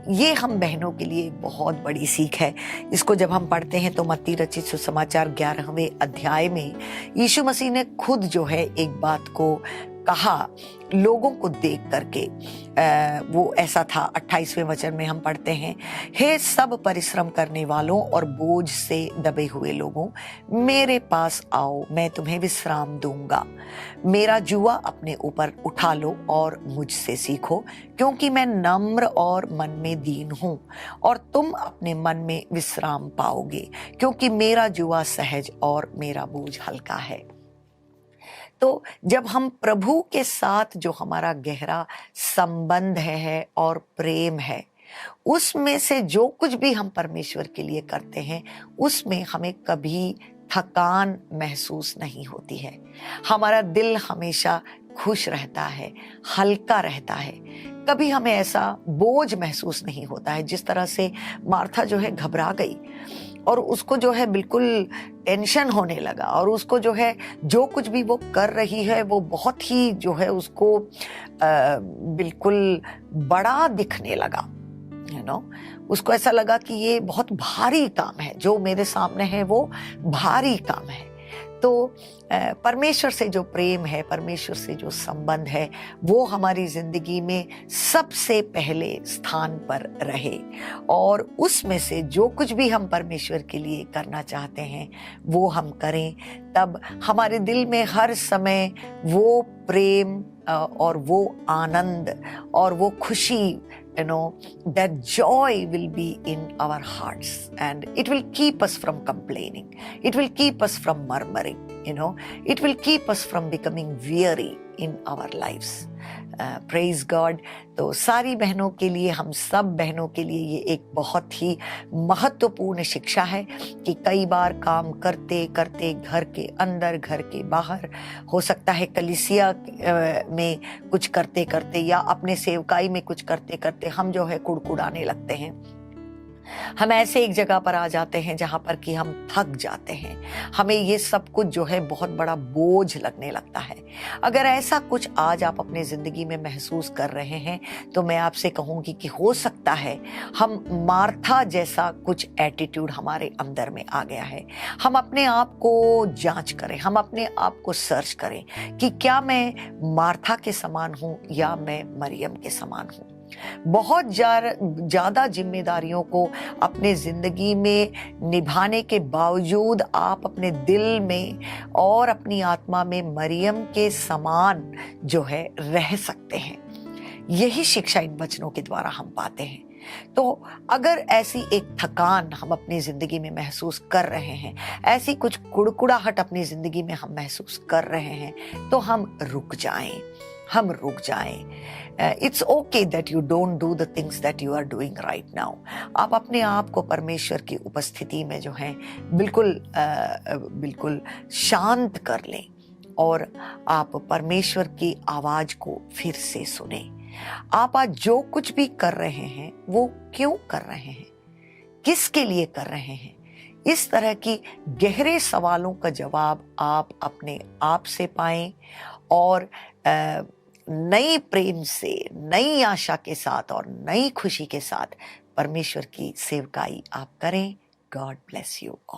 ये हम बहनों के लिए एक बहुत बड़ी सीख है। इसको जब हम पढ़ते हैं तो मत्ती रचित सुसमाचार 11वें अध्याय में यीशु मसीह ने खुद जो है एक बात को कहा लोगों को देख करके। वो ऐसा था, 28वें वचन में हम पढ़ते हैं, हे सब परिश्रम करने वालों और बोझ से दबे हुए लोगों, मेरे पास आओ, मैं तुम्हें विश्राम दूंगा। मेरा जुआ अपने ऊपर उठा लो और मुझसे सीखो, क्योंकि मैं नम्र और मन में दीन हूं, और तुम अपने मन में विश्राम पाओगे, क्योंकि मेरा जुआ सहज और मेरा बोझ हल्का है। तो जब हम प्रभु के साथ जो हमारा गहरा संबंध है और प्रेम है, उसमें से जो कुछ भी हम परमेश्वर के लिए करते हैं, उसमें हमें कभी थकान महसूस नहीं होती है। हमारा दिल हमेशा खुश रहता है, हल्का रहता है। कभी हमें ऐसा बोझ महसूस नहीं होता है। जिस तरह से मार्था जो है घबरा गई और उसको जो है बिल्कुल टेंशन होने लगा, और उसको जो है जो कुछ भी वो कर रही है वो बहुत ही जो है उसको बिल्कुल बड़ा दिखने लगा। उसको ऐसा लगा कि ये बहुत भारी काम है, जो मेरे सामने है वो भारी काम है। तो परमेश्वर से जो प्रेम है, परमेश्वर से जो संबंध है, वो हमारी जिंदगी में सबसे पहले स्थान पर रहे, और उसमें से जो कुछ भी हम परमेश्वर के लिए करना चाहते हैं वो हम करें। तब हमारे दिल में हर समय वो प्रेम और वो आनंद और वो खुशी, that joy will be in our hearts, and it will keep us from complaining, it will keep us from murmuring, it will keep us from becoming weary in our lives. Praise God. तो सारी बहनों के लिए, हम सब बहनों के लिए ये एक बहुत ही महत्वपूर्ण शिक्षा है कि कई बार काम करते करते, घर के अंदर, घर के बाहर, हो सकता है कलीसिया में कुछ करते करते या अपने सेवकाई में कुछ करते करते हम जो है कुड़कुड़ाने लगते हैं। हम ऐसे एक जगह पर आ जाते हैं जहां पर कि हम थक जाते हैं, हमें ये सब कुछ जो है बहुत बड़ा बोझ लगने लगता है। अगर ऐसा कुछ आज आप अपने जिंदगी में महसूस कर रहे हैं तो मैं आपसे कहूंगी कि हो सकता है हम मार्था जैसा कुछ एटीट्यूड हमारे अंदर में आ गया है। हम अपने आप को जांच करें, हम अपने आप को सर्च करें कि क्या मैं मार्था के समान हूं या मैं मरियम के समान हूं। बहुत ज्यादा जिम्मेदारियों को अपने जिंदगी में निभाने के बावजूद आप अपने दिल में और अपनी आत्मा में मरियम के समान जो है रह सकते हैं। यही शिक्षा इन वचनों के द्वारा हम पाते हैं। तो अगर ऐसी एक थकान हम अपनी जिंदगी में महसूस कर रहे हैं, ऐसी कुछ कुड़कुड़ाहट अपनी जिंदगी में हम महसूस कर रहे हैं, तो हम रुक जाएं। It's okay that you don't do the things that you are doing right now. आप अपने आप को परमेश्वर की उपस्थिति में जो है बिल्कुल शांत कर लें, और आप परमेश्वर की आवाज को फिर से सुने। आप आज जो कुछ भी कर रहे हैं वो क्यों कर रहे हैं, किसके लिए कर रहे हैं, इस तरह की गहरे सवालों का जवाब आप अपने आप से पाएं, और नई प्रेम से, नई आशा के साथ और नई खुशी के साथ परमेश्वर की सेवकाई आप करें। God bless you all.